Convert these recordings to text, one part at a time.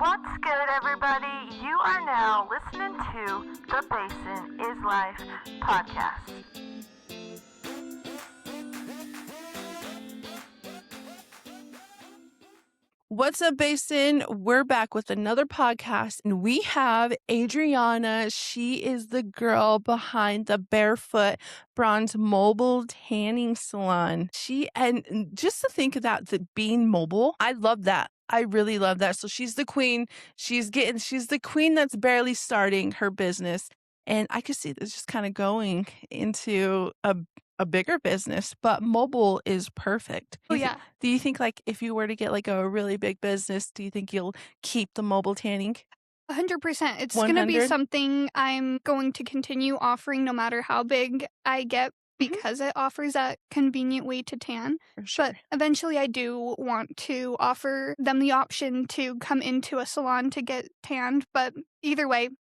What's good, everybody? You are now listening to the Basin Is Life Podcast. What's up, Basin? We're back with another podcast, and we have Adrianna. She is the girl behind the Barefoot Bronze Mobile Tanning Salon. And just to think of that being mobile, I love that. I really love that. So she's the queen. She's the queen that's barely starting her business. And I could see this just kind of going into a bigger business, but mobile is perfect. Oh, yeah. Do you think, like, if you were to get like a really big business, do you think you'll keep the mobile tanning? 100%. It's going to be 100? something I'm going to continue offering no matter how big I get because it offers that convenient way to tan. For sure. But eventually I do want to offer them the option to come into a salon to get tanned. But either way,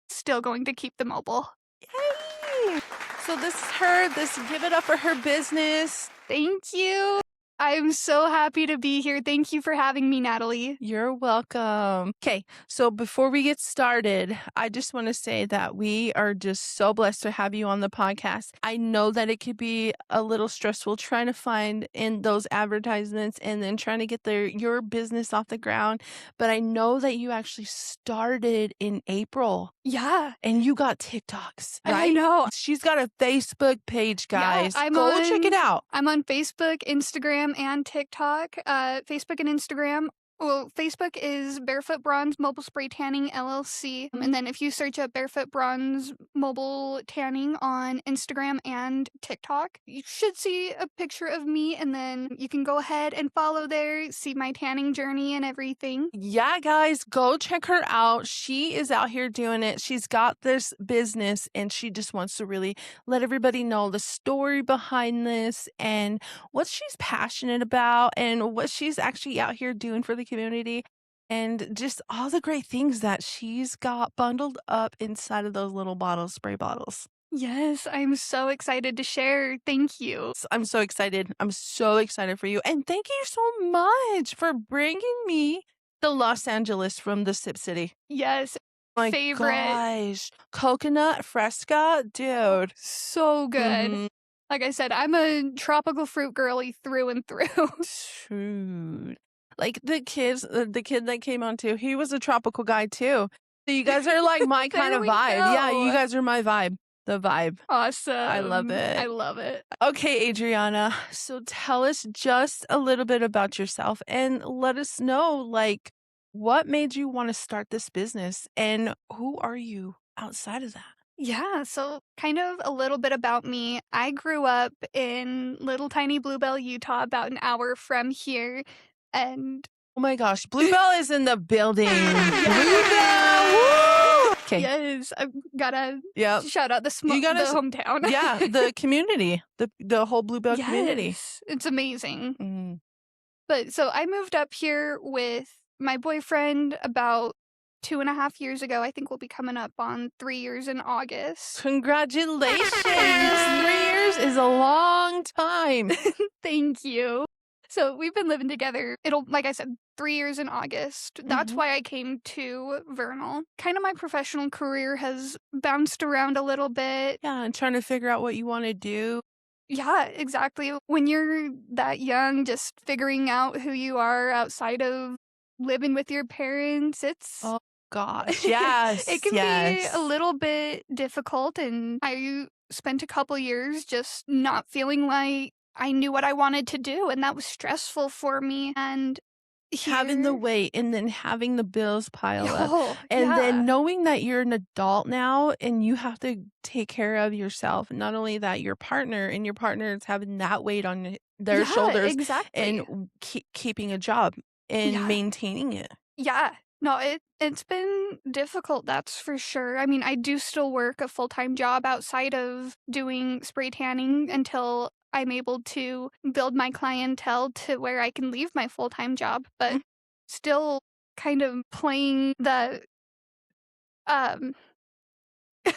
still going to keep the mobile. Yay! So this is her. Give it up for her business. Thank you. I'm so happy to be here. Thank you for having me, Natalie. You're welcome. Okay, so before we get started, I just want to say that we are just so blessed to have you on the podcast. I know that it could be a little stressful trying to find in those advertisements and then trying to get your business off the ground, but I know that you actually started in April. Yeah. And you got TikToks, right? I know. She's got a Facebook page, guys. Yeah, Go check it out. I'm on Facebook, Instagram, and TikTok. Facebook and Instagram. Well, Facebook is Barefoot Bronze Mobile Spray Tanning LLC. And then if you search up Barefoot Bronze Mobile Tanning on Instagram and TikTok, you should see a picture of me. And then you can go ahead and follow there, see my tanning journey and everything. Yeah, guys, go check her out. She is out here doing it. She's got this business and she just wants to really let everybody know the story behind this and what she's passionate about and what she's actually out here doing for the community and just all the great things that she's got bundled up inside of those little spray bottles. Yes, I'm so excited to share. Thank you. I'm so excited. I'm so excited for you. And thank you so much for bringing me to Los Angeles from the Sip City. Yes. My favorite. Gosh. Coconut Fresca, dude. So good. Mm-hmm. Like I said, I'm a tropical fruit girly through and through. Dude. Like the kid that came on too, he was a tropical guy too. So you guys are like my kind of vibe. Yeah, you guys are my vibe. The vibe. Awesome. I love it. I love it. Okay, Adrianna. So tell us just a little bit about yourself and let us know, like, what made you want to start this business and who are you outside of that? Yeah, so kind of a little bit about me. I grew up in little tiny Bluebell, Utah, about an hour from here. And oh my gosh, Bluebell is in the building. Bluebell! Woo! Okay. Yes, I've got to shout out the hometown. Yeah, the community, the whole Bluebell community. It's amazing. But so I moved up here with my boyfriend about 2.5 years ago. I think we'll be coming up on 3 years in August. Congratulations! 3 years is a long time. Thank you. So we've been living together. Like I said, 3 years in August. That's why I came to Vernal. Kind of my professional career has bounced around a little bit. Yeah, and trying to figure out what you want to do. Yeah, exactly. When you're that young, just figuring out who you are outside of living with your parents, it's... Oh, gosh. Yes. It can be a little bit difficult, and I spent a couple years just not feeling like I knew what I wanted to do, and that was stressful for me. And having the weight and then having the bills pile up. And then knowing that you're an adult now and you have to take care of yourself. Not only that, your partner is having that weight on their shoulders. Exactly. And keeping a job and maintaining it. Yeah. No, it's been difficult, that's for sure. I mean, I do still work a full-time job outside of doing spray tanning until I'm able to build my clientele to where I can leave my full-time job, but still kind of playing the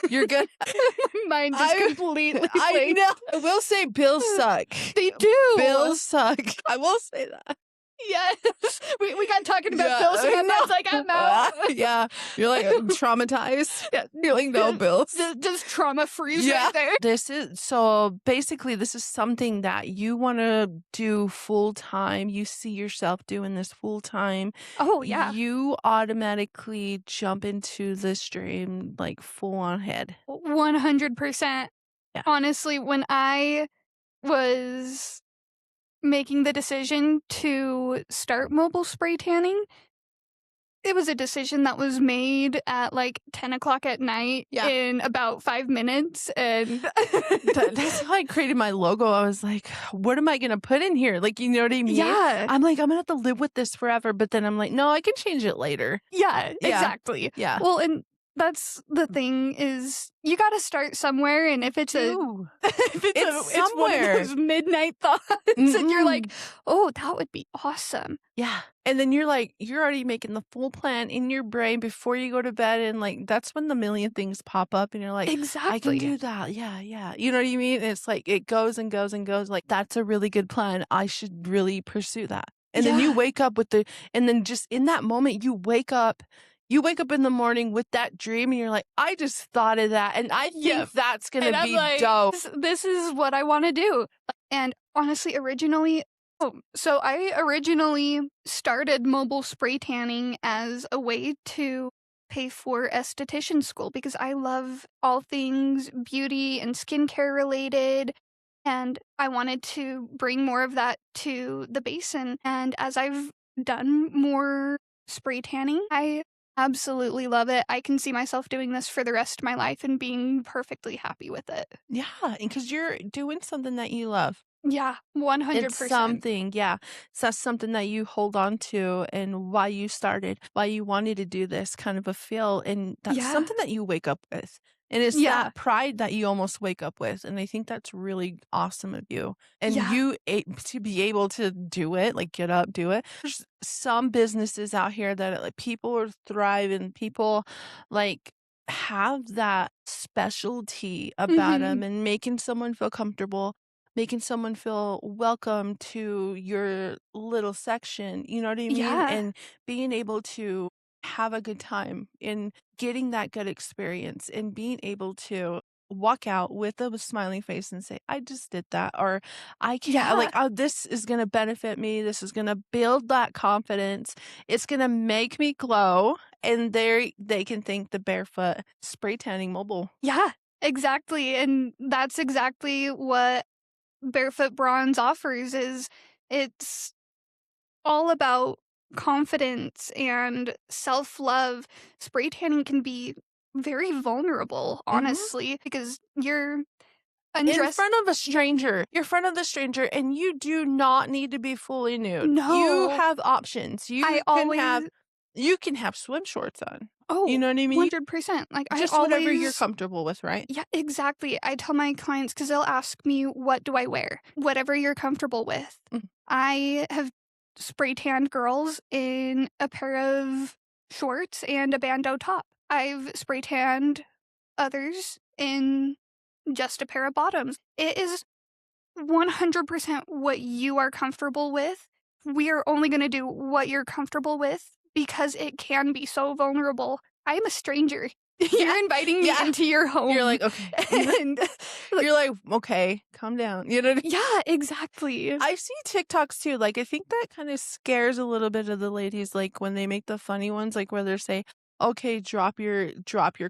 You're good. My mind just completely I blank. know. I will say bills suck. They do. Bills suck. I will say that. Yes. We got talking about Yeah, bills, I and know. Matt's like, I'm out. Yeah. You're like traumatized. Yeah. You're like, no bills. Just trauma freeze Yeah. right there. This is something that you want to do full time. You see yourself doing this full time. Oh, yeah. You automatically jump into this dream like full on head. 100%. Yeah. Honestly, when I was making the decision to start mobile spray tanning, it was a decision that was made at like 10 o'clock at night Yeah. in about 5 minutes. And That's how I created my logo. I was like, what am I going to put in here? Like, you know what I mean? yeah, I'm like, I'm going to have to live with this forever. But then I'm like, no, I can change it later. yeah, Yeah. exactly. Yeah. Well, and that's the thing is you got to start somewhere. And if it's Ooh. it's one somewhere. of those midnight thoughts and you're like, oh, that would be awesome. Yeah. And then you're like, you're already making the full plan in your brain before you go to bed. And like, that's when the million things pop up and you're like, Exactly. I can do that. Yeah. Yeah. You know what I mean? And it's like, it goes and goes and goes. Like, that's a really good plan. I should really pursue that. And then you Yeah. wake up and then just in that moment, you wake up in the morning with that dream and you're like, I just thought of that. And I think Yep. that's going And to I'm be like, dope. this is what I want to do. And honestly, so I originally started mobile spray tanning as a way to pay for esthetician school because I love all things beauty and skincare related. And I wanted to bring more of that to the basin. And as I've done more spray tanning, I absolutely love it. I can see myself doing this for the rest of my life and being perfectly happy with it. Yeah. And because you're doing something that you love. Yeah, 100%. It's something, yeah. So that's something that you hold on to and why you started, why you wanted to do this kind of a feel. And that's Yeah. something that you wake up with. And it's Yeah. that pride that you almost wake up with. And I think that's really awesome of you. And Yeah. to be able to do it, like get up, do it. There's some businesses out here that like people thrive and people like have that specialty about them and making someone feel comfortable, making someone feel welcome to your little section, you know what I mean? Yeah. And being able to have a good time and getting that good experience and being able to walk out with a smiling face and say, I just did that. Or I can't, Yeah. like, oh, this is going to benefit me. This is going to build that confidence. It's going to make me glow. And they can thank the Barefoot spray tanning mobile. Yeah, exactly. And that's exactly what Barefoot Bronze offers is it's all about confidence and self-love. Spray tanning can be very vulnerable, honestly, because you're In undressed. front of a stranger. You're in front of the stranger and you do not need to be fully nude. You No. have options. You can have swim shorts on. Oh, You know what I mean? 100%. Like Just I whatever you're always, comfortable with, right? yeah, exactly. I tell my clients because they'll ask me, what do I wear? Whatever you're comfortable with. Mm. I have spray tanned girls in a pair of shorts and a bandeau top. I've spray tanned others in just a pair of bottoms. It is 100% what you are comfortable with. We are only going to do what you're comfortable with because it can be so vulnerable. I am a stranger. You're inviting me Yeah. into your home. You're like, okay. And You're like, okay, calm down. You know what I mean? yeah, exactly. I see TikToks too. Like, I think that kind of scares a little bit of the ladies, like when they make the funny ones, like where they say, okay, drop your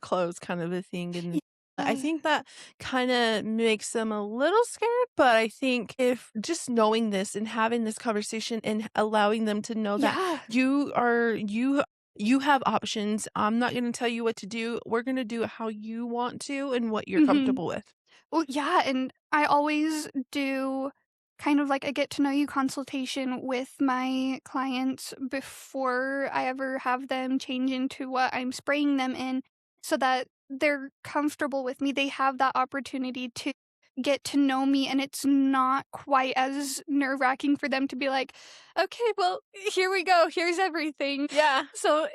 clothes kind of a thing. And I think that kind of makes them a little scared, but I think if just knowing this and having this conversation and allowing them to know that you have options. I'm not going to tell you what to do. We're going to do it how you want to and what you're comfortable with. Well, yeah, and I always do kind of like a get to know you consultation with my clients before I ever have them change into what I'm spraying them in so that they're comfortable with me. They have that opportunity to get to know me, and it's not quite as nerve-wracking for them to be like, okay, well, here we go. Here's everything. Yeah. So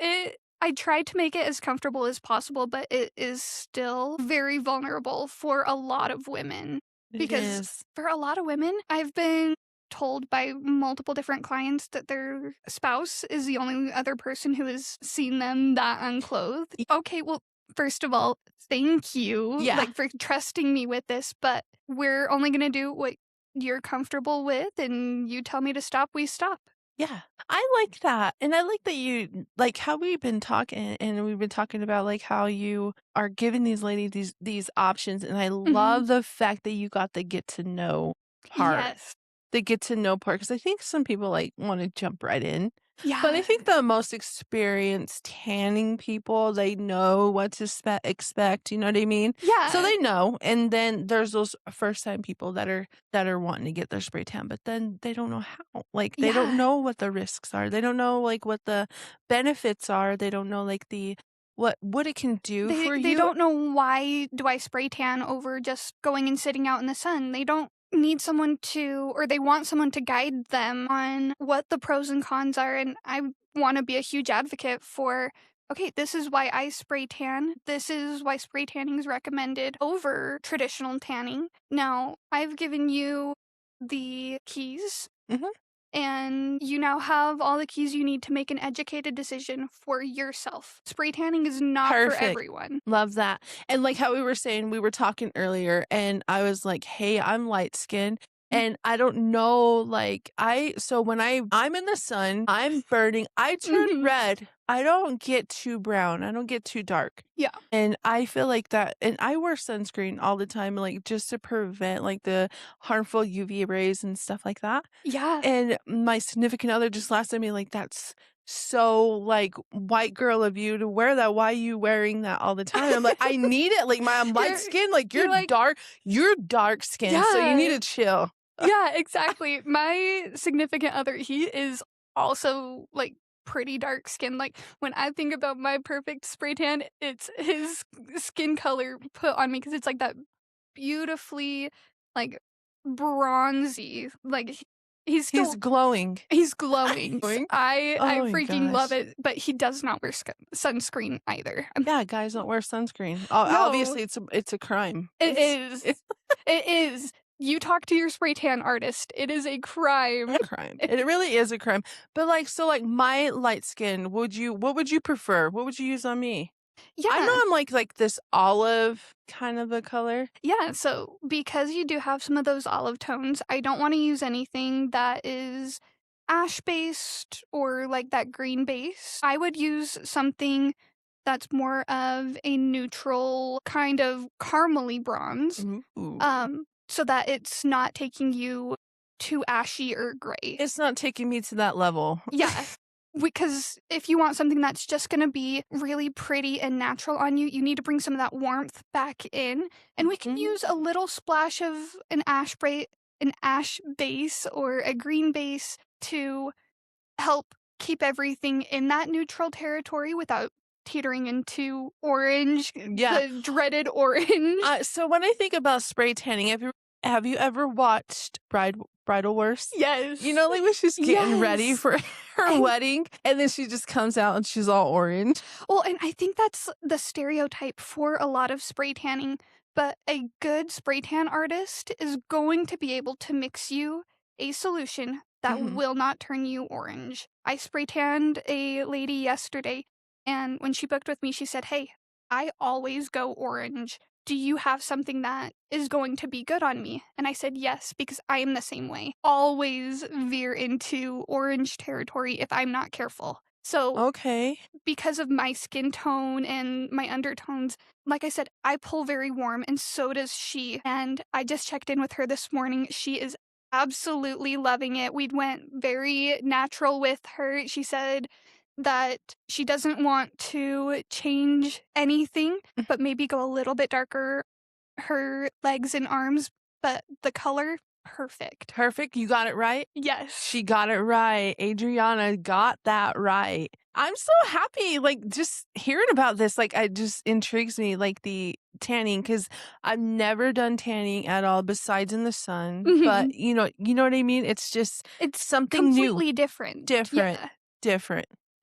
I tried to make it as comfortable as possible, but it is still very vulnerable for a lot of women. Because for a lot of women, I've been told by multiple different clients that their spouse is the only other person who has seen them that unclothed. Okay, well, first of all, thank you Yeah. like for trusting me with this, but we're only going to do what you're comfortable with, and you tell me to stop, we stop. Yeah, I like that. And I like that you like how we've been talking and we've been talking about like how you are giving these ladies these options. And I love the fact that you got the get to know part. Yes. The get to know part, because I think some people like want to jump right in. Yeah. But I think the most experienced tanning people, they know what to expect. You know what I mean? Yeah. So they know. And then there's those first time people that are wanting to get their spray tan, but then they don't know how. Like they don't Yeah. know what the risks are. They don't know like what the benefits are. They don't know like the what it can do for you. They don't know why do I spray tan over just going and sitting out in the sun. They don't need someone to, or they want someone to guide them on what the pros and cons are. And I want to be a huge advocate for, okay, this is why I spray tan. This is why spray tanning is recommended over traditional tanning. Now, I've given you the keys. Mhm. And you now have all the keys you need to make an educated decision for yourself. Spray tanning is not for Perfect. everyone. Love that. And like how we were saying, we were talking earlier and I was like, hey, I'm light skinned. And I don't know, like so when I'm in the sun, I'm burning, I turn red. I don't get too brown. I don't get too dark. Yeah. And I feel like that, and I wear sunscreen all the time, like just to prevent like the harmful UV rays and stuff like that. Yeah. And my significant other just laughed at me like, that's so like white girl of you to wear that. Why are you wearing that all the time? I'm like, I need it. Like I'm light skinned, like you're like, dark skinned, so you need to chill. Yeah, exactly. My significant other, he is also like pretty dark skinned. Like when I think about my perfect spray tan, it's his skin color put on me because it's like that beautifully like bronzy. Like he's glowing. He's glowing. I my freaking love gosh. it, but he does not wear sunscreen either. Yeah, guys don't wear sunscreen. Obviously, it's a crime. It is. It is. You talk to your spray tan artist. It is a crime. A crime. It really is a crime. But like, so like my light skin, what would you prefer? What would you use on me? Yeah. I know I'm like this olive kind of a color. Yeah, so because you do have some of those olive tones, I don't want to use anything that is ash based or like that green base. I would use something that's more of a neutral kind of caramely bronze. Ooh. So that it's not taking you too ashy or gray. It's not taking me to that level. Yeah. Because if you want something that's just going to be really pretty and natural on you, you need to bring some of that warmth back in. And we can use a little splash of an ash base or a green base to help keep everything in that neutral territory without teetering into orange, the dreaded orange. So when I think about spray tanning, have you ever watched Bridal Worst? Yes. You know, like when she's getting ready for her wedding and then she just comes out and she's all orange. Well, and I think that's the stereotype for a lot of spray tanning, but a good spray tan artist is going to be able to mix you a solution that will not turn you orange. I spray tanned a lady yesterday, and when she booked with me, she said, "Hey, I always go orange. Do you have something that is going to be good on me?" And I said yes, because I am the same way. Always veer into orange territory if I'm not careful. So, because of my skin tone and my undertones, like I said, I pull very warm, and so does she. And I just checked in with her this morning. She is absolutely loving it. We went very natural with her. She said that she doesn't want to change anything, but maybe go a little bit darker, her legs and arms, but the color, perfect. Perfect. You got it right? Yes. She got it right. Adrianna got that right. I'm so happy, like, just hearing about this, like, it just intrigues me, like, the tanning, because I've never done tanning at all besides in the sun, but, you know what I mean? It's just, it's something completely different. Different.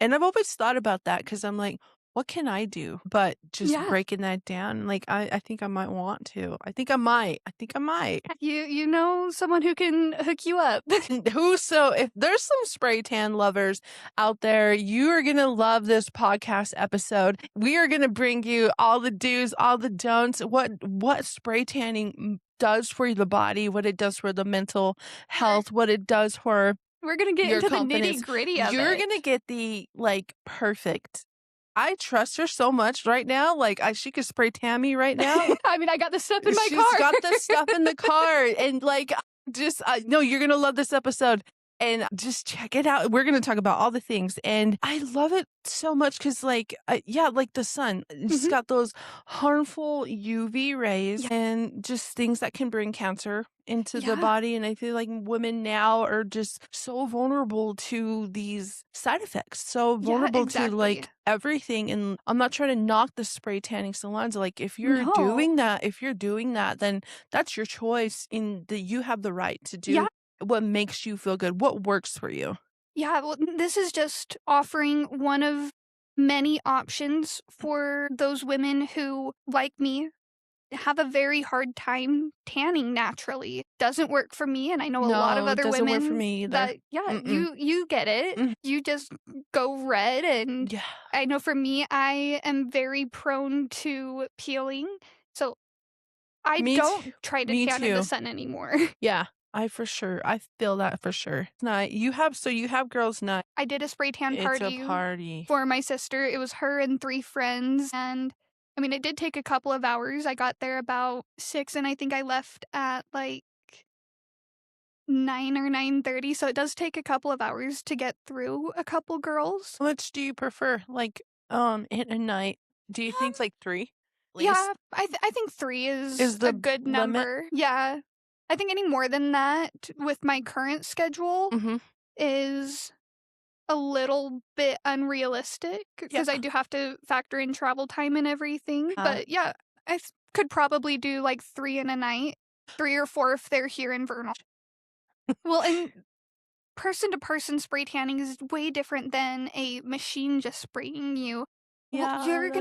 And I've always thought about that, because I'm like, what can I do? But just Yeah. breaking that down, like I think I might want to. I think I might. You know someone who can hook you up. So if there's some spray tan lovers out there, you are going to love this podcast episode. We are going to bring you all the do's, all the don'ts, what spray tanning does for the body, what it does for the mental health, what it does for We're going to get your into the confidence. nitty-gritty of You're it. going to get the perfect. I trust her so much right now. She could spray tan me right now. I mean, I got the stuff in my car. She's got the stuff in the car. And no, you're going to love this episode. And just check it out. We're going to talk about all the things. And I love it so much because, the sun, it's got those harmful UV rays and just things that can bring cancer into the body. And I feel like women now are just so vulnerable to these side effects, so vulnerable to everything. And I'm not trying to knock the spray tanning salons. If you're doing that, then that's your choice. You have the right to do what makes you feel good, what works for you. Yeah, well, this is just offering one of many options for those women who, like me, have a very hard time tanning naturally. Doesn't work for me, and I know a lot of other women work for me either. that you get it. You just go red, and I know for me, I am very prone to peeling, so I don't try to tan in the sun anymore. Yeah. I feel that for sure. You have girls' night. I did a spray tan party. It's a party for my sister. It was her and 3 friends, and I mean, it did take a couple of hours. I got there about 6, and I think I left at 9 or 9:30. So it does take a couple of hours to get through a couple girls. Which do you prefer? In a night? Do you think 3? Yeah, I think 3 is a good number. Limit? Yeah. I think any more than that with my current schedule is a little bit unrealistic because I do have to factor in travel time and everything. But yeah, I could probably do 3 in a night, 3 or 4 if they're here in Vernal. Well, and person-to-person spray tanning is way different than a machine just spraying you. Yeah, you're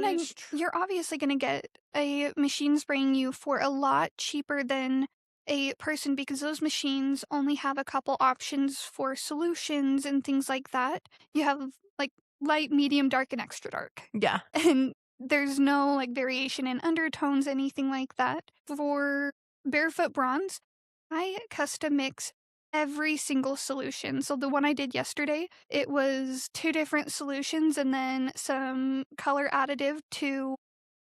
obviously gonna get a machine spraying you for a lot cheaper than a person because those machines only have a couple options for solutions and things like that. You have light, medium, dark, and extra dark. Yeah. And there's no variation in undertones, anything like that. For Barefoot Bronze, I custom mix every single solution. So the one I did yesterday, it was 2 different solutions and then some color additive to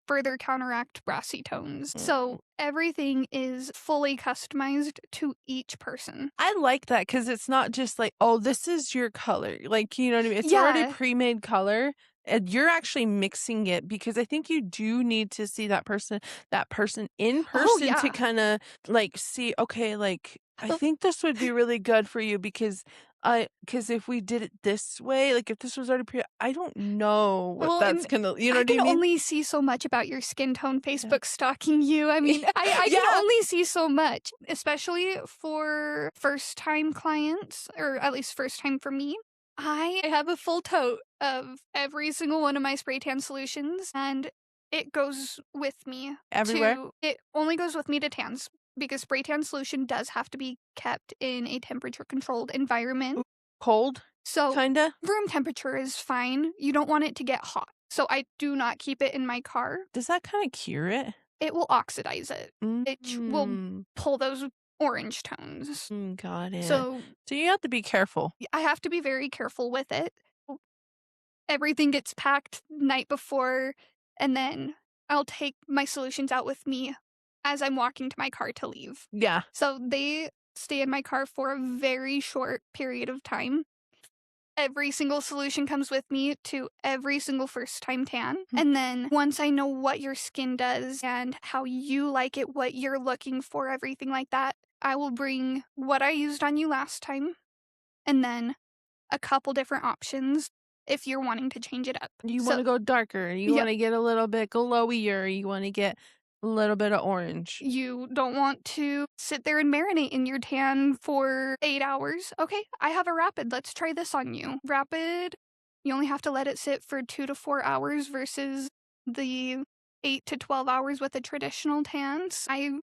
further counteract brassy tones. So everything is fully customized to each person. I like that because it's not just this is your color. You know what I mean? It's already pre-made color. And you're actually mixing it because I think you do need to see that person in person to kind of see, okay, I think this would be really good for you because if we did it this way, if this was already I don't know what that's gonna, you know what I mean? I can only see so much about your skin tone. Facebook stalking you. I mean, I can only see so much, especially for first-time clients, or at least first time for me. I have a full tote of every single one of my spray tan solutions, and it goes with me everywhere. It only goes with me to tans. Because spray tan solution does have to be kept in a temperature-controlled environment. Cold? So, kinda? Room temperature is fine. You don't want it to get hot. So I do not keep it in my car. Does that kind of cure it? It will oxidize it. It will pull those orange tones. Got it. So you have to be careful. I have to be very careful with it. Everything gets packed night before, and then I'll take my solutions out with me as I'm walking to my car to leave. Yeah. So they stay in my car for a very short period of time. Every single solution comes with me to every single first-time tan. And then once I know what your skin does and how you like it, what you're looking for, everything like that, I will bring what I used on you last time and then a couple different options if you're wanting to change it up. You want to go darker. You want to get a little bit glowier. You want to get a little bit of orange. You don't want to sit there and marinate in your tan for 8 hours. Okay, I have a Rapid. Let's try this on you. Rapid You only have to let it sit for 2 to 4 hours versus the 8 to 12 hours with the traditional tans. I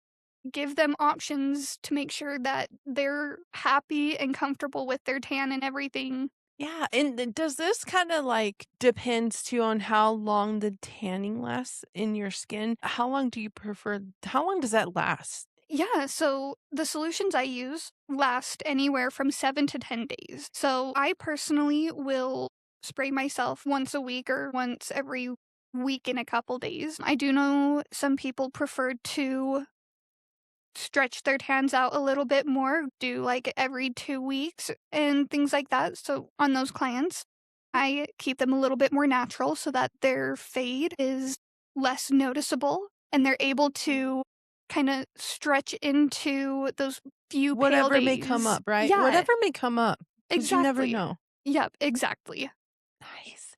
give them options to make sure that they're happy and comfortable with their tan and everything. Yeah, and does this kind of like depends too on how long the tanning lasts in your skin? How long do you prefer? How long does that last? Yeah, so the solutions I use last anywhere from 7 to 10 days. So I personally will spray myself once a week or once every week in a couple days. I do know some people prefer to stretch their tans out a little bit more, do like every 2 weeks and things like that. So on those clients, I keep them a little bit more natural so that their fade is less noticeable and they're able to kind of stretch into those few pale Whatever may days. come up, right? Yeah, Whatever may come up, because you never exactly. know. Yep, exactly. Nice.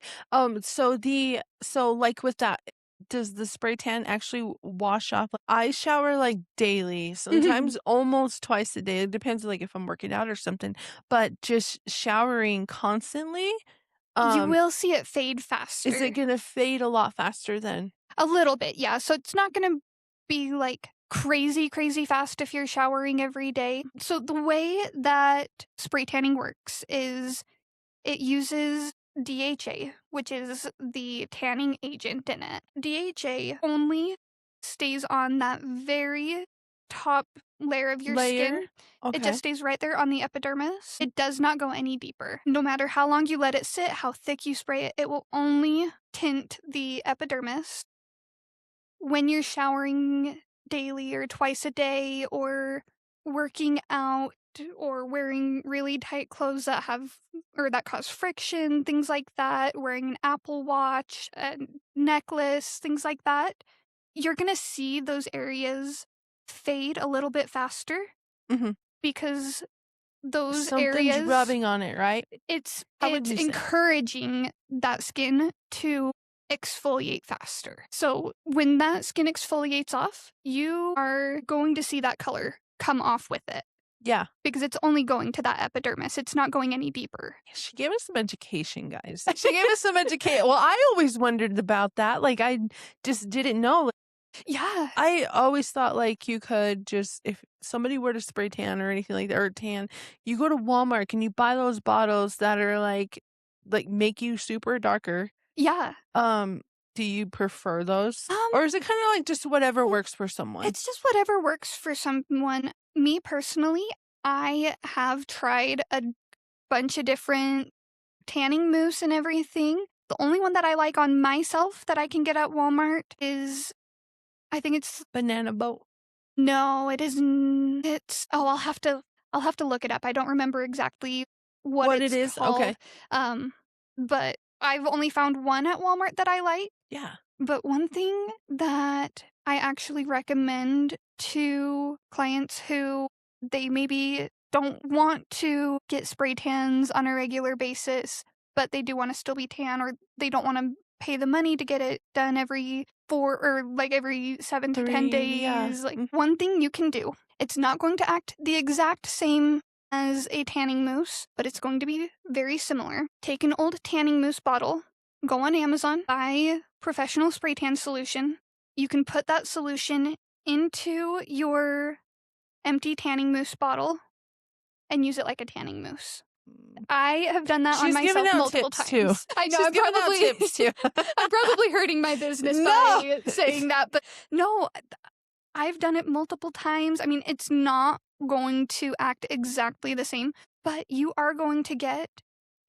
So like with that, does the spray tan actually wash off? I shower like daily, sometimes almost twice a day. It depends like if I'm working out or something. But just showering constantly, You will see it fade faster. is it gonna fade a lot faster then? A little bit, yeah. So it's not going to be like crazy fast if you're showering every day. So the way that spray tanning works is it uses DHA, which is the tanning agent in it. DHA only stays on that very top layer of your skin. Okay. It just stays right there on the epidermis. It does not go any deeper. No matter how long you let it sit, how thick you spray it, it will only tint the epidermis. When you're showering daily or twice a day or working out or wearing really tight clothes that cause friction, things like that, wearing an Apple Watch, a necklace, things like that, you're going to see those areas fade a little bit faster Mhm. because those Something's areas rubbing on it, right? it's How would you say? encouraging that skin to exfoliate faster. So when that skin exfoliates off, you are going to see that color come off with it Yeah. because it's only going to that epidermis. It's not going any deeper. She gave us some education, guys. She gave us some education. Well, I always wondered about that. Like, I just didn't know. Yeah. I always thought like you could just, if somebody were to spray tan or anything like that, or tan, you go to Walmart and you buy those bottles that are like make you super darker. Yeah. Do you prefer those? Or is it kind of like just whatever works for someone? It's just whatever works for someone. Me personally, I have tried a bunch of different tanning mousse and everything. The only one that I like on myself that I can get at Walmart is, I think it's Banana boat. No, it isn't. I'll have to look it up. I don't remember exactly what it is. called. Okay. But I've only found one at Walmart that I like. Yeah. But one thing that I actually recommend to clients who they maybe don't want to get spray tans on a regular basis, but they do want to still be tan, or they don't want to pay the money to get it done every 7 to 10 days. Yeah. One thing you can do, it's not going to act the exact same as a tanning mousse, but it's going to be very similar. Take an old tanning mousse bottle, go on Amazon, buy professional spray tan solution. You can put that solution into your empty tanning mousse bottle and use it like a tanning mousse. I have done that on myself multiple times. Too. I know. She's giving out tips too. I'm probably hurting my business by saying that, but no, I've done it multiple times. I mean, it's not going to act exactly the same, but you are going to get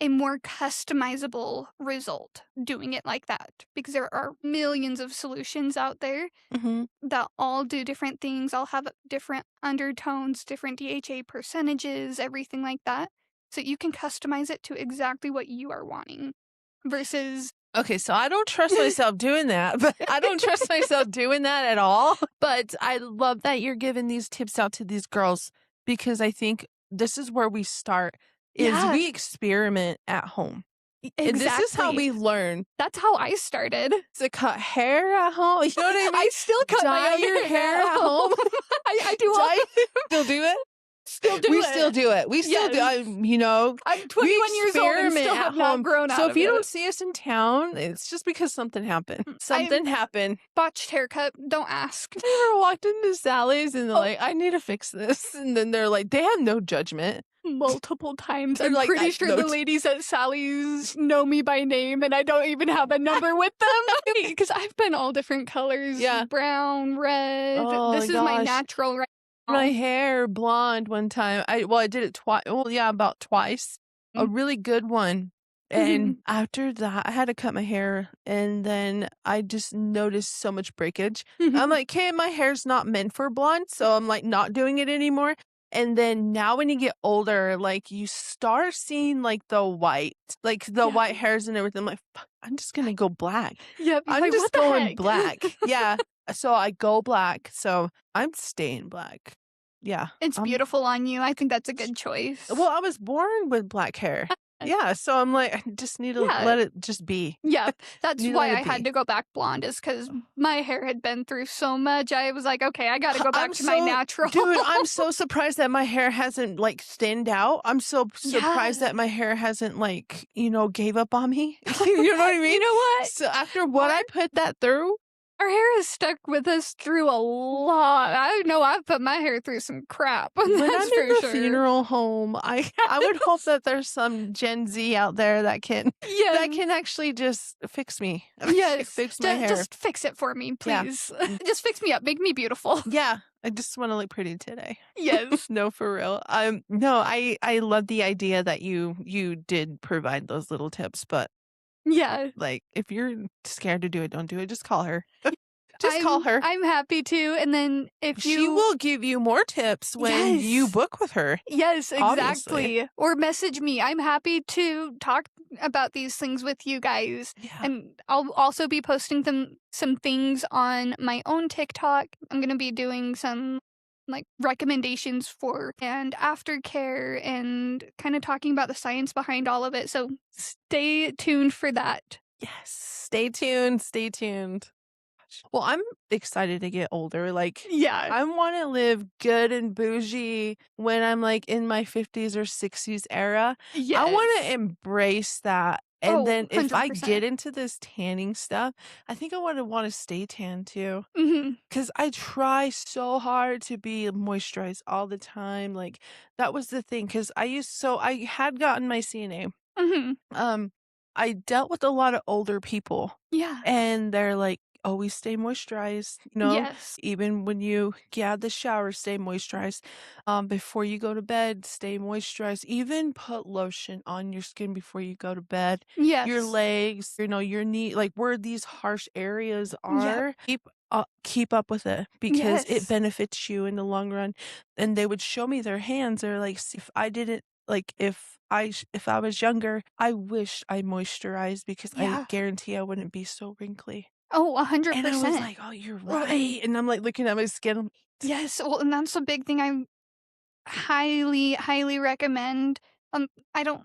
a more customizable result doing it like that, because there are millions of solutions out there that all do different things, all have different undertones, different DHA percentages, everything like that. So you can customize it to exactly what you are wanting versus... Okay, so I don't trust myself doing that, but I don't trust myself doing that at all. But I love that you're giving these tips out to these girls, because I think this is where we start, is we experiment at home. Exactly. And this is how we learn. That's how I started. To cut hair at home. You know what I mean? I still cut my own hair at home. I do all Still do it? still do we it. still do it. We still do. Yes. I'm 21 years old and still have not grown out So of if you it. don't see us in town, it's just because something happened. Something happened. Botched haircut. Don't ask. They ever walked into Sally's and they're like, I need to fix this. And then they're like, they have no judgment. Multiple times. They're I'm like, pretty sure the ladies at Sally's know me by name and I don't even have a number with them. Because I've been all different colors. Yeah. Brown, red. Oh, this is my gosh. natural right now. My hair blonde one time. I did it twice. Well, yeah, about twice. A really good one. And after that, I had to cut my hair. And then I just noticed so much breakage. I'm like, okay, my hair's not meant for blonde. So I'm like not doing it anymore. And then now when you get older, like you start seeing like the white, like the white hairs and everything. I'm like, fuck, I'm just going to go black. Yep. I'm like, just what the going heck? black. Yeah. So I go black. So I'm staying black. Yeah. It's beautiful on you. I think that's a good choice. Well, I was born with black hair. Yeah. So I'm like, I just need to let it just be. Yeah, that's Need to why let I it had be. to go back blonde, is because my hair had been through so much. I was like, okay, I got to go back I'm to my so- natural. Dude, I'm so surprised that my hair hasn't like thinned out. I'm so surprised that my hair hasn't like, gave up on me. You know what I mean? You know what? So after what I put that through, Our hair has stuck with us through a lot. I know I've put my hair through some crap. when That's I'm for in the sure. funeral home, I would hope that there's some Gen Z out there that can actually just fix me. Yes. Fix my hair. Just fix it for me, Yeah. please. Just fix me up. Make me beautiful. Yeah, I just want to look pretty today. Yes. No, for real. No, I love the idea that you did provide those little tips, but Yeah. like if you're scared to do it, don't do it. Just call her. Just call her. I'm happy to. And then if you... She will give you more tips when you Yes. book with her. Yes, Obviously. exactly. Or message me. I'm happy to talk about these things with you guys. Yeah. And I'll also be posting some things on my own TikTok. I'm going to be doing some like recommendations for and aftercare and kind of talking about the science behind all of it. So stay tuned for that. Yes. Stay tuned. Stay tuned. Well, I'm excited to get older. Like, Yeah. I want to live good and bougie when I'm like in my 50s or 60s era. Yes. I want to embrace that. And Oh, then if I 100%. get into this tanning stuff, I think I want to stay tan too. Mhm. Because I try so hard to be moisturized all the time. Like, that was the thing. Because I had gotten my CNA. Mhm. I dealt with a lot of older people. Yeah. And they're like, always stay moisturized, Yes. even when you get out of the shower, stay moisturized. Before you go to bed, stay moisturized. Even put lotion on your skin before you go to bed. Yes. Your legs, your knee, like where these harsh areas are, keep up with it because Yes. it benefits you in the long run. And they would show me their hands. They're like, "See, if I didn't, like, if I was younger, I wish I moisturized because Yeah. I guarantee I wouldn't be so wrinkly." Oh, 100%. And I was like, oh, you're Well, right. And I'm like looking at my skin. Yes, well, and that's a big thing I highly, highly recommend. I don't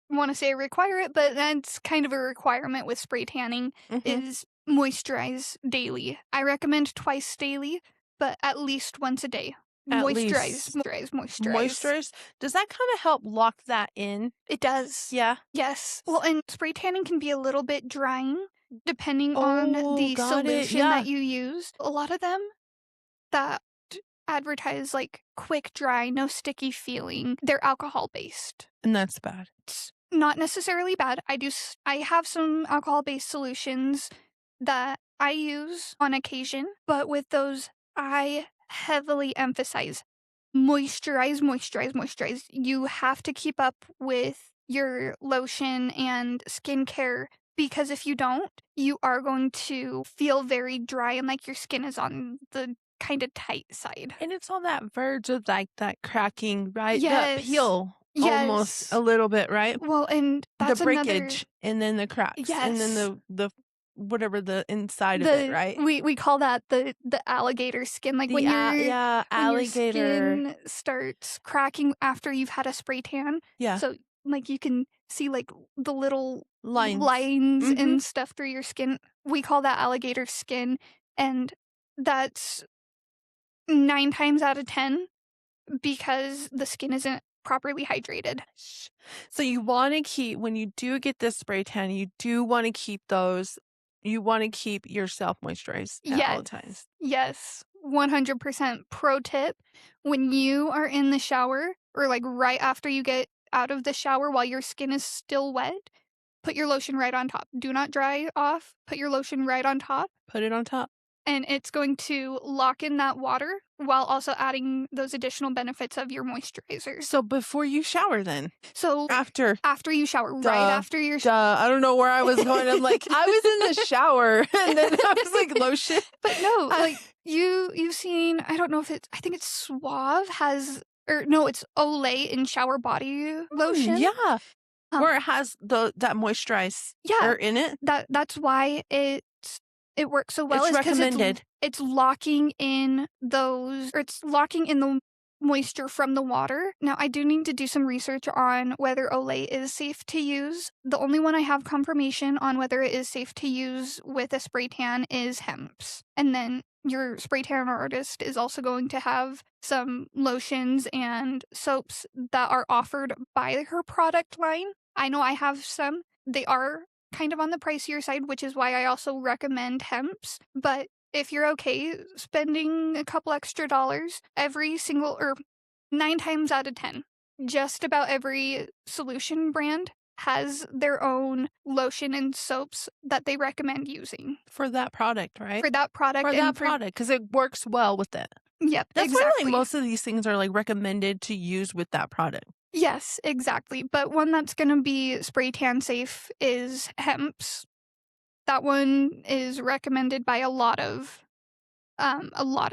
want to say require it, but that's kind of a requirement with spray tanning is moisturize daily. I recommend twice daily, but at least once a day. At Moisturize. Moisturize. Does that kind of help lock that in? It does. Yeah. Yes. Well, and spray tanning can be a little bit drying depending on the got it. solution Yeah. that you use. A lot of them that advertise like quick dry, no sticky feeling, they're alcohol based. And that's bad. It's not necessarily bad. I have some alcohol based solutions that I use on occasion, but with those I heavily emphasize moisturize. You have to keep up with your lotion and skincare because if you don't, you are going to feel very dry and like your skin is on the kind of tight side. And it's on that verge of like that cracking, right? Yes. That peel almost Yes. a little bit, right? Well, and that's the breakage and then the cracks. And then Yes. the whatever the inside of it, right? We call that the alligator skin. Like when alligator. your skin starts cracking after you've had a spray tan. Yeah. So like you can see like the little Lines. lines and stuff through your skin. We call that alligator skin, and that's 9 times out of 10 because the skin isn't properly hydrated. So you want to keep, when you do get this spray tan, you do want to keep those, you want to keep yourself moisturized at all times. Yes. 100% pro tip. When you are in the shower or like right after you get out of the shower while your skin is still wet, put your lotion right on top. Do not dry off. Put your lotion right on top. Put it on top. And it's going to lock in that water while also adding those additional benefits of your moisturizer. So before you shower then? So After you shower, right after your shower. I don't know where I was going. I'm like, I was in the shower and then I was like, lotion. But no, like you've seen, I don't know if it's, I think it's Suave has, or no, it's Olay in shower body lotion. Yeah. Where it has that moisturizer in it. That's why it works so well. It's recommended. It's locking in those, or it's locking in the moisture from the water. Now, I do need to do some research on whether Olay is safe to use. The only one I have confirmation on whether it is safe to use with a spray tan is Hemp's. And then your spray tan artist is also going to have some lotions and soaps that are offered by her product line. I know I have some. They are kind of on the pricier side, which is why I also recommend Hemp's. But if you're okay spending a couple extra dollars, every single, or 9 times out of 10, just about every solution brand has their own lotion and soaps that they recommend using. For that product, right? For that product. For that product, because it works well with it. Yep, That's exactly. why like most of these things are like recommended to use with that product. Yes, exactly. But one that's going to be spray tan safe is Hemp's. That one is recommended by a lot of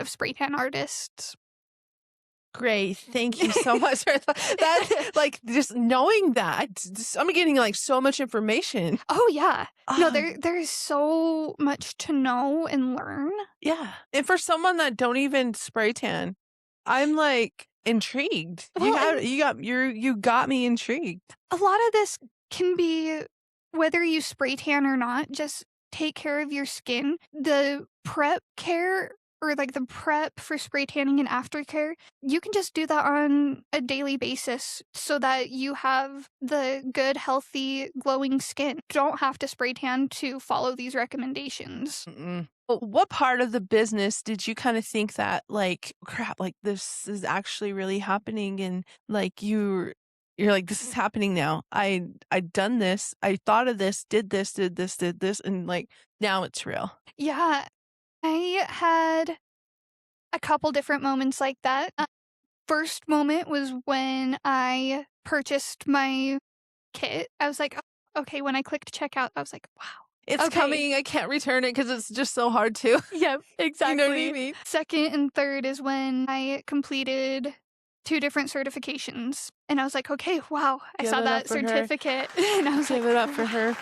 spray tan artists. Great. Thank you so much for that. Like, just knowing that, I'm getting like so much information. Oh, yeah. No, there's so much to know and learn. Yeah. And for someone that don't even spray tan, I'm like intrigued. Well, you got me intrigued. A lot of this can be, whether you spray tan or not, just take care of your skin. The prep care, or like the prep for spray tanning and aftercare, you can just do that on a daily basis so that you have the good, healthy, glowing skin. Don't have to spray tan to follow these recommendations. Well, what part of the business did you kind of think that, like, crap, like this is actually really happening, and like you're like, this is happening now. I done this. I thought of this, did this, and like now it's real. Yeah. I had a couple different moments like that. First moment was when I purchased my kit. I was like, oh, okay, when I clicked checkout, I was like, wow. It's coming. I can't return it because it's just so hard to. Yep, exactly. You know what I mean? Second and third is when I completed 2 different certifications. And I was like, okay, wow. I saw that certificate. And I was like, give it up for her.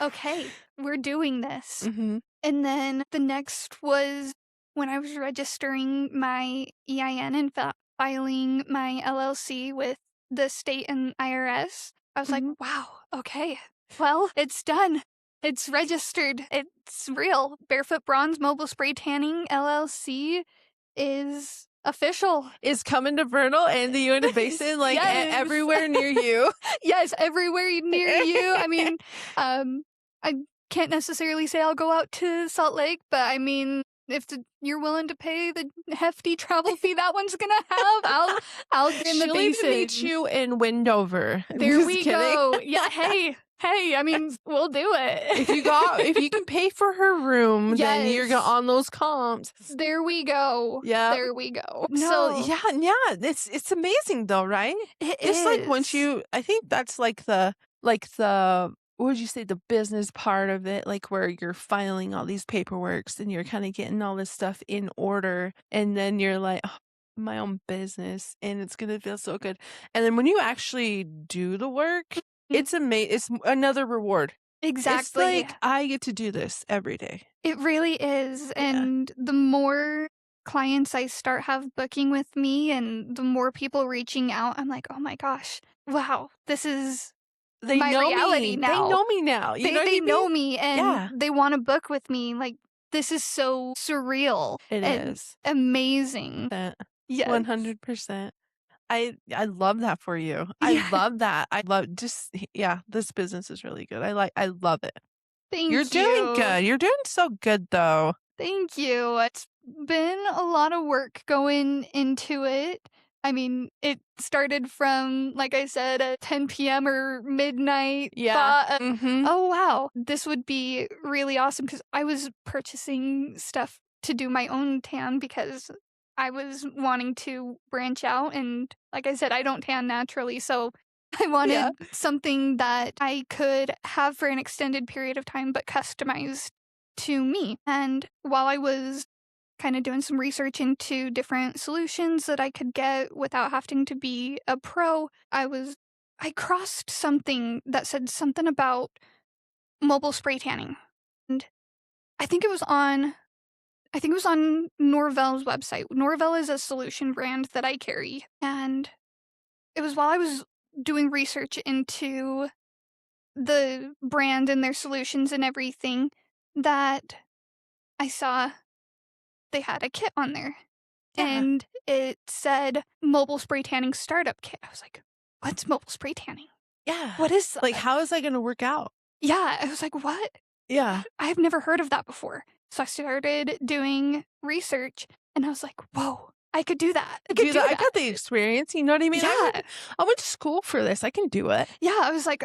Okay, we're doing this. Mm-hmm. And then the next was when I was registering my EIN and filing my LLC with the state and IRS. I was like, wow, okay, well, it's done. It's registered. It's real. Barefoot Bronze Mobile Spray Tanning LLC is official. Is coming to Vernal and the Uintah Basin, like everywhere near you. Yes, everywhere near you. I mean, I can't necessarily say I'll go out to Salt Lake, but I mean, if you're willing to pay the hefty travel fee that one's gonna have, I'll get in the Basin. She'll even meet you in Wendover. There we go. Yeah, hey, I mean, we'll do it. If you can pay for her room, then you're on those comps. There we go. Yeah, there we go. No. So yeah, it's amazing though, right? It's like once I think that's like the what would you say, the business part of it, like where you're filing all these paperworks and you're kind of getting all this stuff in order, and then you're like, oh, my own business, and it's gonna feel so good. And then when you actually do the work, it's amazing. It's another reward. Exactly. It's like, I get to do this every day. It really is. And the more clients I start have booking with me and the more people reaching out, I'm like, oh my gosh, wow, this is my reality now. They know me now. They know me, and they want to book with me. Like, this is so surreal. It is amazing. Yes. 100%. I love that for you. I Yeah. love that. I love just this business is really good. I love it. Thank You're doing good. You're doing so good though. Thank you. It's been a lot of work going into it. I mean, it started from, like I said, at 10 p.m. or midnight. Yeah. Thought, Mm-hmm. oh, wow, this would be really awesome because I was purchasing stuff to do my own tan because I was wanting to branch out. And like I said, I don't tan naturally. So I wanted something that I could have for an extended period of time, but customized to me. And while I was kind of doing some research into different solutions that I could get without having to be a pro, I crossed something that said something about mobile spray tanning. And I think it was on Norvell's website. Norvell is a solution brand that I carry. And it was while I was doing research into the brand and their solutions and everything that I saw they had a kit on there. Yeah. And it said mobile spray tanning startup kit. I was like, what's mobile spray tanning? Yeah. What is that? Like, how is that going to work out? Yeah. I was like, what? Yeah. I've never heard of that before. So I started doing research and I was like, whoa, I could do that. I could do that. I got the experience. You know what I mean? Yeah. I went to school for this. I can do it. Yeah. I was like,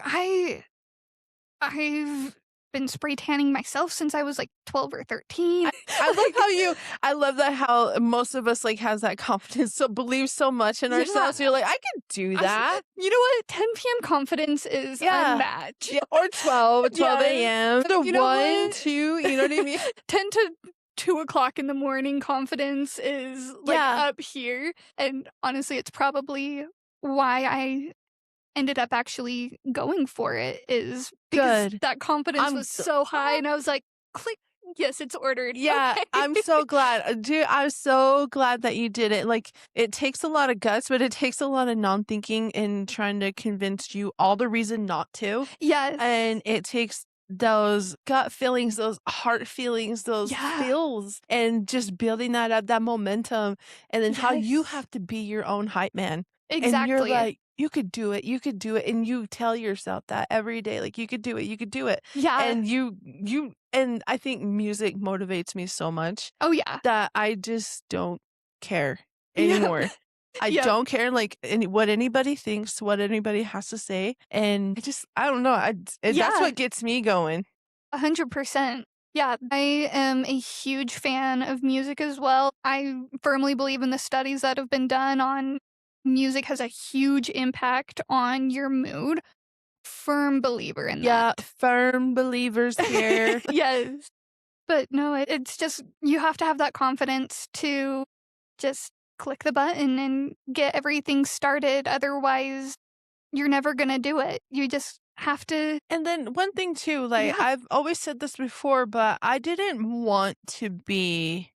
I've been spray tanning myself since I was like 12 or 13. I love that how most of us like has that confidence, so believe so much in ourselves. You're like, I can do that. You know what? 10 p.m. confidence is unmatched. Yeah, or 12 a.m. To You know 1, what? 2, you know what I mean? 10 to 2 o'clock in the morning confidence is like up here. And honestly, it's probably why I ended up actually going for it, is because that confidence was so high and I was like, click, yes, it's ordered. Yeah, okay. I'm so glad. Dude, I'm so glad that you did it. Like, it takes a lot of guts, but it takes a lot of non-thinking and trying to convince you all the reason not to. Yes. And it takes those gut feelings, those heart feelings, those feels, and just building that up, that momentum, and then how you have to be your own hype man. Exactly. And you're like, you could do it, and you tell yourself that every day, like, you could do it. Yeah. And and I think music motivates me so much. Oh yeah. That I just don't care anymore. I don't care like what anybody thinks, what anybody has to say, and I don't know. That's what gets me going. 100%. Yeah, I am a huge fan of music as well. I firmly believe in the studies that have been done on music has a huge impact on your mood. Firm believer in that. Yeah, firm believers here. Yes. But no, it's just, you have to have that confidence to just click the button and get everything started. Otherwise, you're never going to do it. You just have to. And then one thing too, like I've always said this before, but I didn't want to be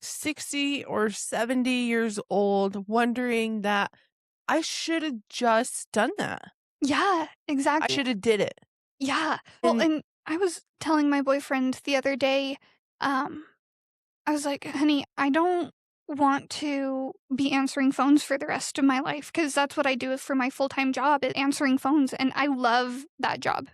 60 or 70 years old wondering that I should have just done that. Yeah, exactly. I should have did it. Yeah. Well, and I was telling my boyfriend the other day, I was like, honey, I don't want to be answering phones for the rest of my life because that's what I do for my full-time job, is answering phones. And I love that job.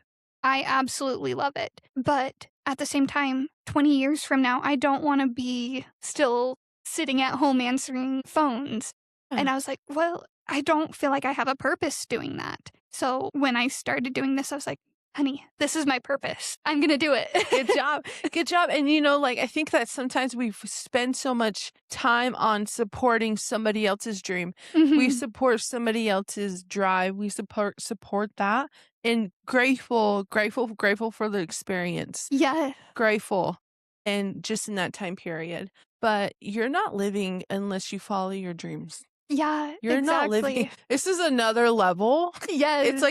I absolutely love it. But at the same time, 20 years from now, I don't want to be still sitting at home answering phones. And I was like, well, I don't feel like I have a purpose doing that. So when I started doing this, I was like, honey, this is my purpose. I'm going to do it. Good job. Good job. And, like, I think that sometimes we spend so much time on supporting somebody else's dream. Mm-hmm. We support somebody else's drive. We support that. And grateful for the experience. Yeah. Grateful. And just in that time period. But you're not living unless you follow your dreams. Yeah, you're not living. This is another level. Yes.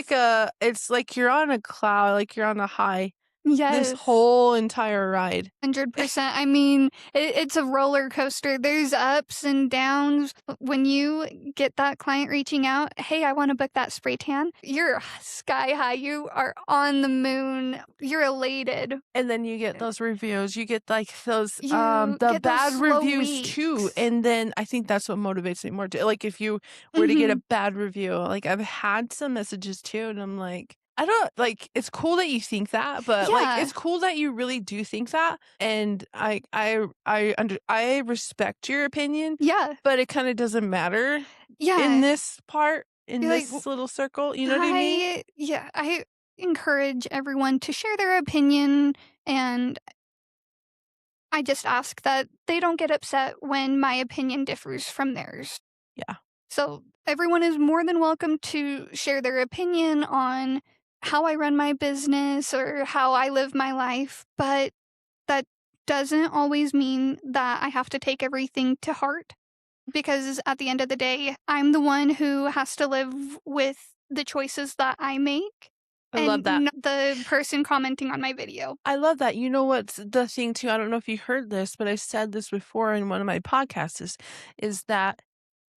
It's like you're on a cloud, like you're on a high, this Yes. whole entire ride. 100%. I mean, it's a roller coaster. There's ups and downs. When you get that client reaching out, hey, I want to book that spray tan, you're sky high. You are on the moon. You're elated. And then you get those reviews. You get like those You the get those bad slow reviews too. weeks. And then I think that's what motivates me more too. Like if you were to get a bad review, like I've had some messages too, and I'm like, I don't like, it's cool that you think that, but like Yeah. it's cool that you really do think that. And I respect your opinion, Yeah. but it kind of doesn't matter in Yeah. this part, in You're like, this little circle. You know what I mean? I encourage everyone to share their opinion, and I just ask that they don't get upset when my opinion differs from theirs. Yeah. So everyone is more than welcome to share their opinion on how I run my business or how I live my life, but that doesn't always mean that I have to take everything to heart, because at the end of the day, I'm the one who has to live with the choices that I make. I love that. Not the person commenting on my video. I love that. You know what's the thing too? I don't know if you heard this, but I said this before in one of my podcasts is that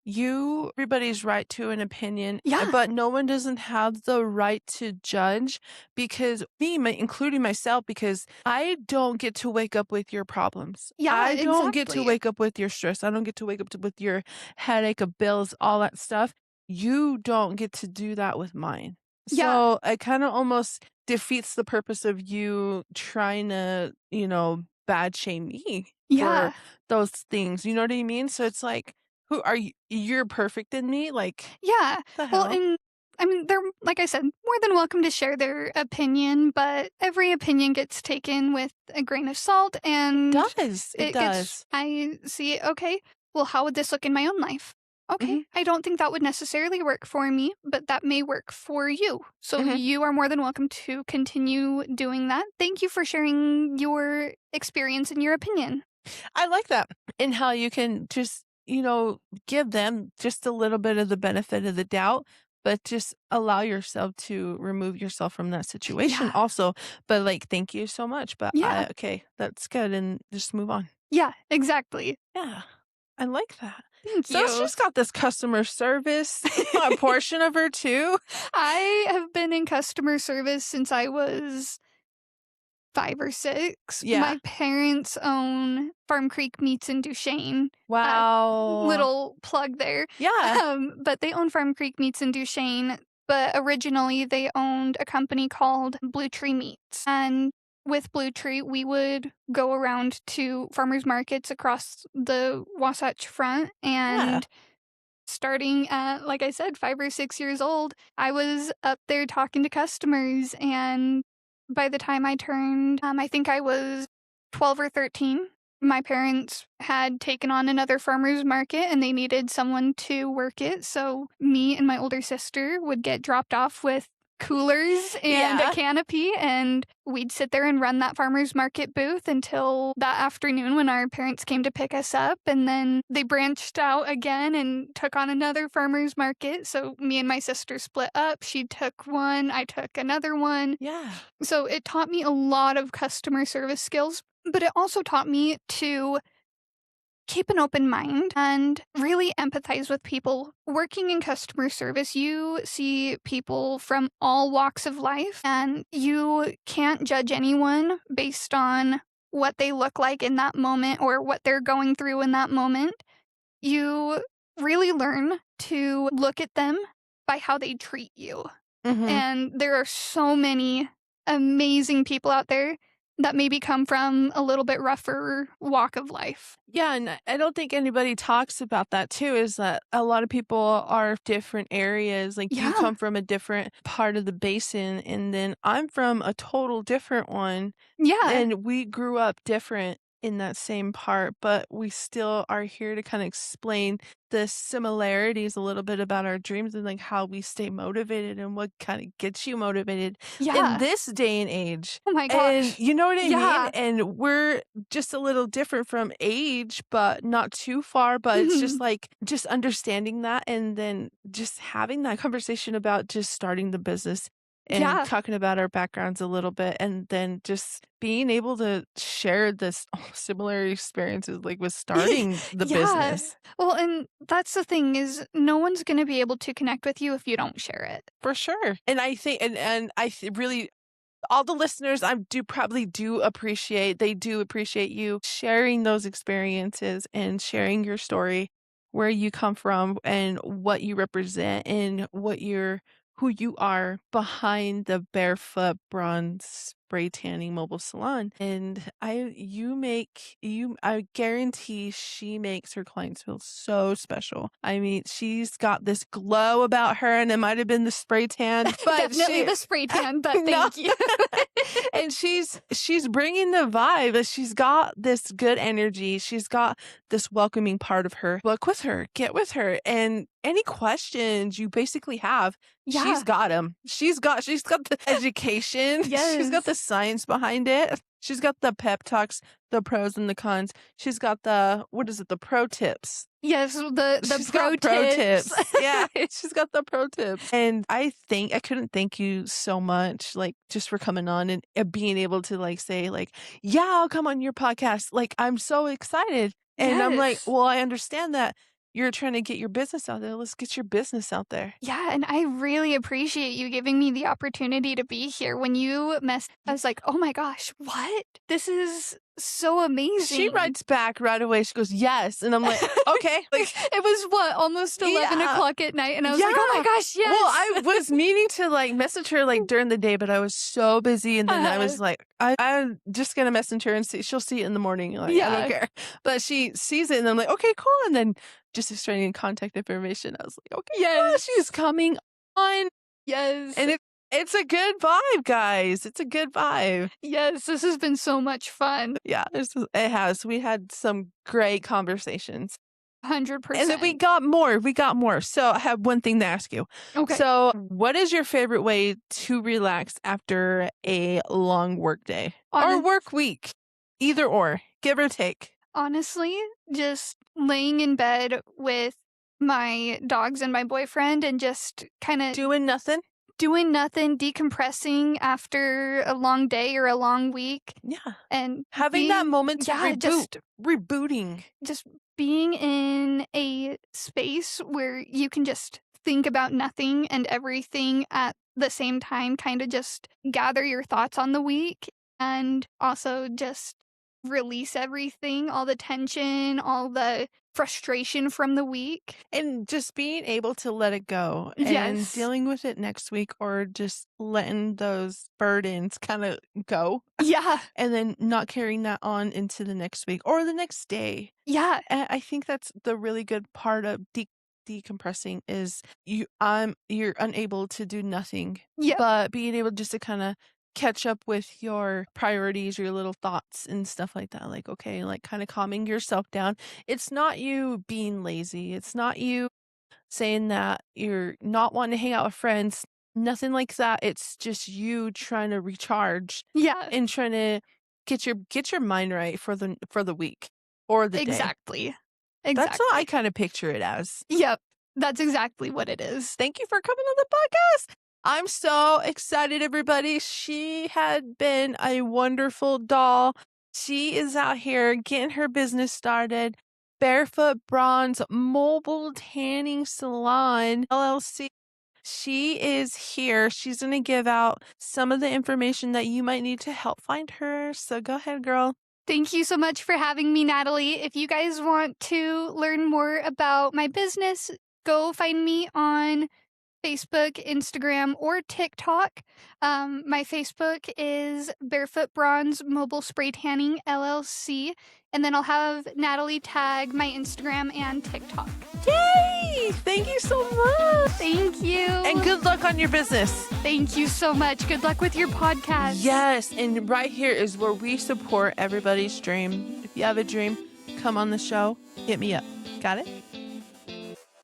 everybody's right to an opinion, Yeah. but no one doesn't have the right to judge, because including myself, because I don't get to wake up with your problems. Yeah, I don't get to exactly. wake up with your stress. I don't get to wake up with your headache of bills, all that stuff. You don't get to do that with mine. Yeah. So it kind of almost defeats the purpose of you trying to, bad shame me Yeah. for those things. You know what I mean? So it's like, who are you? You're perfect in me? Like, Yeah. the Well, hell? and I mean, they're, like I said, more than welcome to share their opinion, but every opinion gets taken with a grain of salt, and It does. I see, okay, well, how would this look in my own life? Okay, I don't think that would necessarily work for me, but that may work for you. So you are more than welcome to continue doing that. Thank you for sharing your experience and your opinion. I like that. And how you can just, give them just a little bit of the benefit of the doubt, but just allow yourself to remove yourself from that situation Yeah. also. But like, thank you so much. But Yeah. okay, that's good. And just move on. Yeah, exactly. Yeah. I like that. Thank So you. she's got this customer service portion of her too. I have been in customer service since I was 5 or 6. Yeah. My parents own Farm Creek Meats in Duchesne. Wow. Little plug there. Yeah. But they own Farm Creek Meats in Duchesne. But originally they owned a company called Blue Tree Meats. And with Blue Tree, we would go around to farmers markets across the Wasatch Front, and starting at, like I said, 5 or 6 years old, I was up there talking to customers, and by the time I turned, I think I was 12 or 13, my parents had taken on another farmer's market and they needed someone to work it. So me and my older sister would get dropped off with coolers and a canopy, and we'd sit there and run that farmer's market booth until that afternoon when our parents came to pick us up. And then they branched out again and took on another farmer's market. So me and my sister split up. She took one, I took another one. Yeah. So it taught me a lot of customer service skills, but it also taught me to keep an open mind and really empathize with people. Working in customer service, you see people from all walks of life, and you can't judge anyone based on what they look like in that moment or what they're going through in that moment. You really learn to look at them by how they treat you. And there are so many amazing people out there that maybe come from a little bit rougher walk of life. Yeah, and I don't think anybody talks about that too, is that a lot of people are different areas. Like you come from a different part of the basin, and then I'm from a total different one. Yeah. And we grew up different in that same part, but we still are here to kind of explain the similarities a little bit about our dreams and like how we stay motivated and what kind of gets you motivated in this day and age. Oh my gosh. And you know what I mean? And we're just a little different from age, but not too far. But it's just like just understanding that, and then just having that conversation about just starting the business and Yeah. talking about our backgrounds a little bit, and then just being able to share this similar experiences like with starting the Yeah. business. Well, and that's the thing is no one's going to be able to connect with you if you don't share it. For sure. And I think, and really, all the listeners, I do appreciate you sharing those experiences and sharing your story, where you come from and what you represent and who you are behind the Barefoot Bronze Spray Tanning Mobile Salon. And I guarantee she makes her clients feel so special. I mean, she's got this glow about her, and it might have been the spray tan, but Definitely the spray tan, but No. thank you. And she's bringing the vibe. She's got this good energy. She's got this welcoming part of her. Book with her, get with her, and any questions you basically have, Yeah. she's got them. She's got the education. She's got the science behind it. She's got the pep talks, the pros and the cons. She's got the pro tips. Yes, the She's pro got pro tips. Yeah, she's got the pro tips. And I couldn't thank you so much, like, just for coming on and being able to like say like, yeah, I'll come on your podcast. Like, I'm so excited. And I'm like, Yes. well, I understand that you're trying to get your business out there. Let's get your business out there. Yeah, and I really appreciate you giving me the opportunity to be here. When you I was like, oh my gosh, what? This is so amazing. She writes back right away. She goes, yes. And I'm like, okay. Like, it was what, almost 11 Yeah. o'clock at night, and I was like, oh my gosh, yes. Well, I was meaning to like message her like during the day, but I was so busy, and then I was like, I'm just gonna message her and she'll see it in the morning. Like, I Yeah. don't care. But she sees it, and I'm like, okay, cool. And then just exchanging contact information. I was like, okay, Yes. she's coming on, Yes. and it's a good vibe, guys. It's a good vibe. Yes, this has been so much fun. Yeah, it has. We had some great conversations. 100%. And then we got more. So I have one thing to ask you. Okay. So what is your favorite way to relax after a long work day or work week? Either or, give or take. Honestly, just laying in bed with my dogs and my boyfriend and just kind of Doing nothing? decompressing after a long day or a long week. Yeah. And Having that moment to just rebooting. just being in a space where you can just think about nothing and everything at the same time, kind of just gather your thoughts on the week and also just release everything, all the tension, all the frustration from the week. And just being able to let it go and Yes. dealing with it next week, or just letting those burdens kind of go Yeah. and then not carrying that on into the next week or the next day. Yeah. And I think that's the really good part of decompressing is you're unable to do nothing, Yeah. but being able just to kind of catch up with your priorities, your little thoughts and stuff like that. Like, okay, like kind of calming yourself down. It's not you being lazy. It's not you saying that you're not wanting to hang out with friends. Nothing like that. It's just you trying to recharge Yeah. and trying to get your mind right for the week or the day. Exactly. That's what I kind of picture it as. Yep. That's exactly what it is. Thank you for coming on the podcast. I'm so excited, everybody. She had been a wonderful doll. She is out here getting her business started. Barefoot Bronze Mobile Tanning Salon, LLC. She is here. She's going to give out some of the information that you might need to help find her. So go ahead, girl. Thank you so much for having me, Natalie. If you guys want to learn more about my business, go find me on Facebook, Instagram, or TikTok. My Facebook is Barefoot Bronze Mobile Spray Tanning LLC, and then I'll have Natalie tag my Instagram and TikTok. Yay! Thank you so much. Thank you. And good luck on your business. Thank you so much. Good luck with your podcast. Yes, and right here is where we support everybody's dream. If you have a dream, come on the show. Hit me up. Got it?